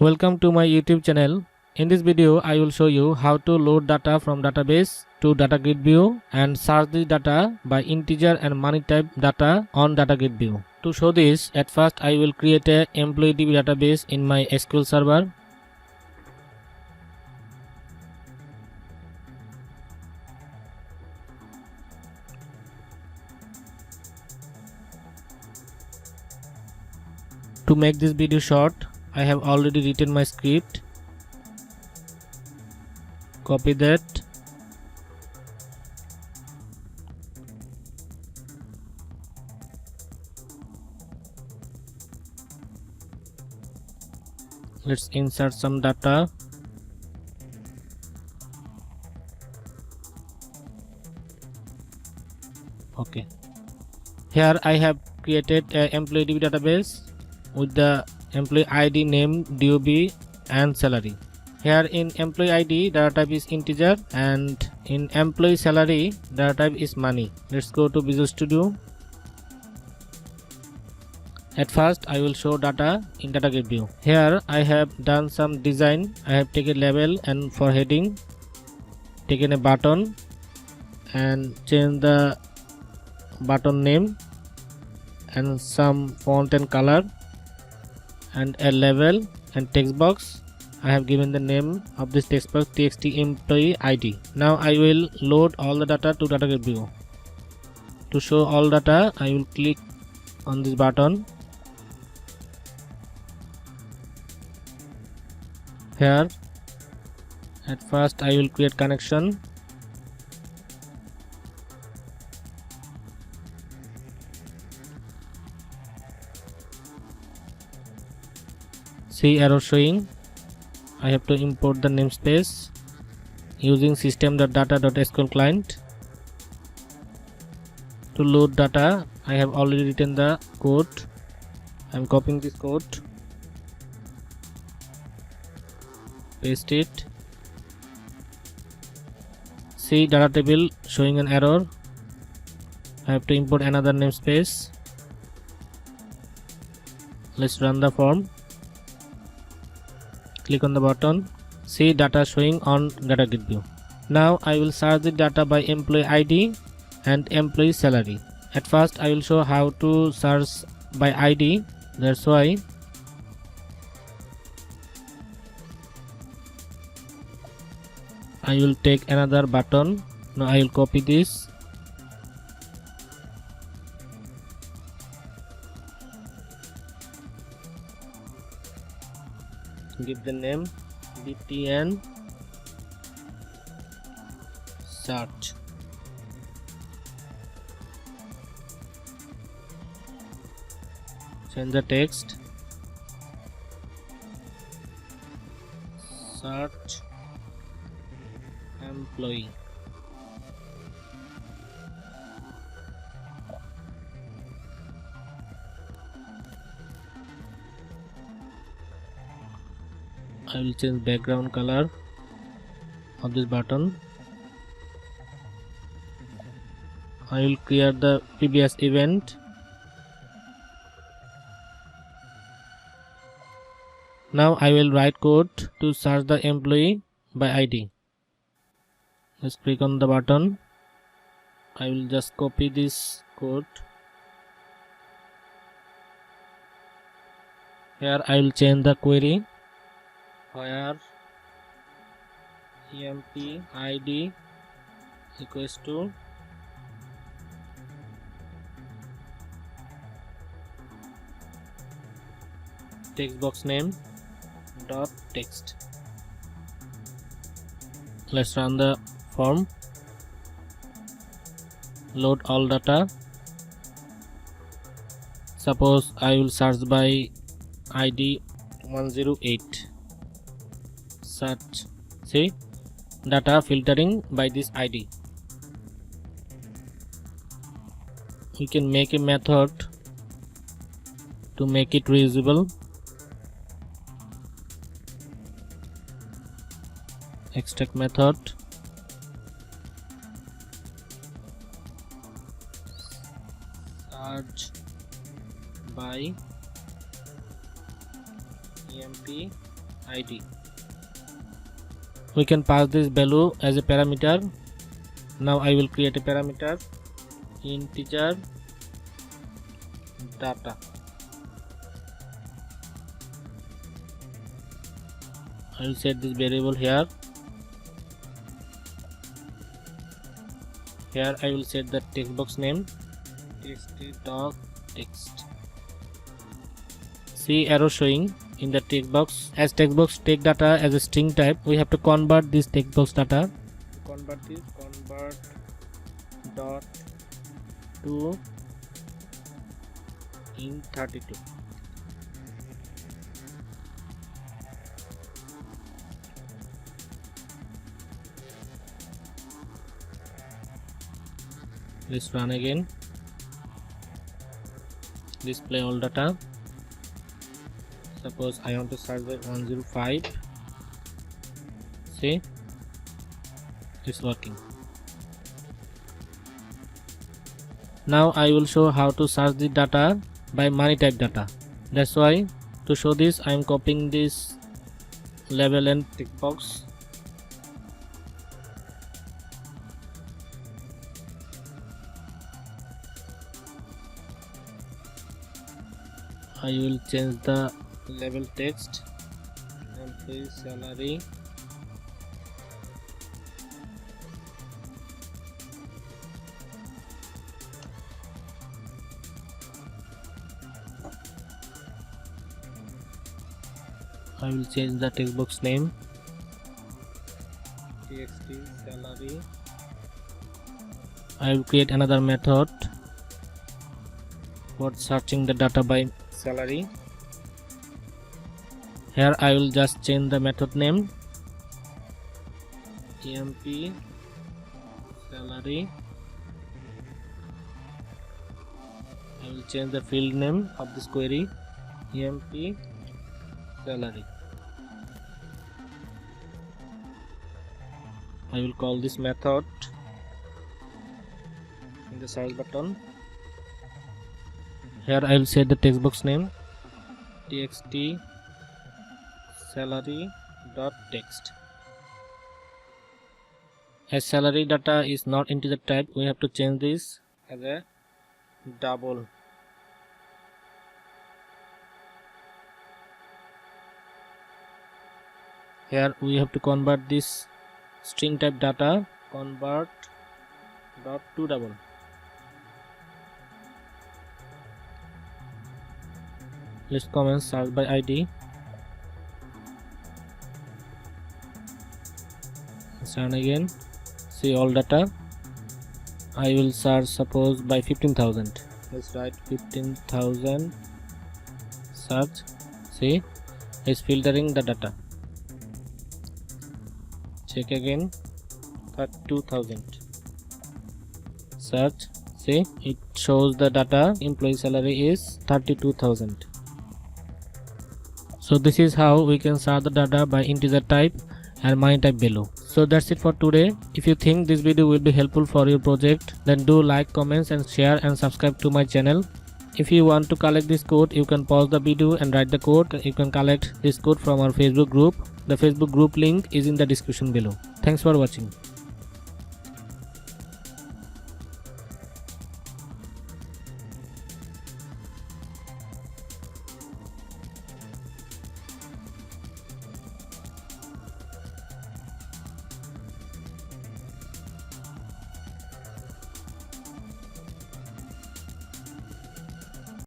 Welcome to my YouTube channel. In this video, I will show you how to load data from database to data grid view and search the data by integer and money type data on data grid view. To show this, at first I will create a employee DB database in my SQL server. To make this video short, I have already written my script. Copy that. Let's insert some data. Okay. Here I have created an employee DB database with the employee ID, name, DOB and salary. Here in employee ID, data type is integer, and in employee salary, data type is money. Let's go to Visual Studio. At first I will show data in data grid view. Here I have done some design. I have taken label, and for heading taken a button and change the button name and some font and color, and a label and text box. I have given the name of this text box txt employee ID. Now I will load all the data to data grid view. To show all data, I will click on this button. Here at first I will create connection. See error showing. I have to import the namespace using system.data.sql client. To load data, I have already written the code. I am copying this code, paste it. See data table showing an error. I have to import another namespace. Let's run the form. Click on the button. See data showing on data grid view. Now I will search the data by employee ID and employee salary. At first I will show how to search by ID. That's why I will take another button. Now I will copy this. Give the name btn search. Change the text. Search employee. I will change background color of this button. I will clear the previous event. Now I will write code to search the employee by ID. Let's click on the button. I will just copy this code. Here I will change the query. Where emp id equals to text box name dot text. Let's run the form. Load all data. Suppose I will search by ID 108. Search. See data filtering by this ID. We can make a method to make it reusable. Extract method. Search by emp id. We can pass this value as a parameter. Now I will create a parameter integer data. I will set this variable here. Here I will set the text box name txt.text. See arrow showing in the text box. As text box take data as a string type, we have to convert this text box data. Convert dot to int32. Let's run again. Display all data. Suppose I want to search by 105. See, it's working. Now I will show how to search the data by money type data. That's why to show this I am copying this label and tick box. I will change the label text and please salary. I will change the text box name txt salary. I will create another method for searching the data by salary. Here I will just change the method name emp salary. I will change the field name of this query emp salary. I will call this method in the search button. Here I will set the text box name txt salary.text. As salary data is not integer type, we have to change this as a double. Here we have to convert this string type data convert dot to double. Let's comment search by id. Run again. See all data. I will search suppose by 15,000. Let's write 15,000 search. See, it's filtering the data. Check again. 32,000 search. See, it shows the data employee salary is 32,000. So this is how we can sort the data by integer type and money type value. So that's it for today. If you think this video will be helpful for your project, then do like, comments and share and subscribe to my channel. If you want to collect this code, you can pause the video and write the code. You can collect this code from our Facebook group. The Facebook group link is in the description below. Thanks for watching.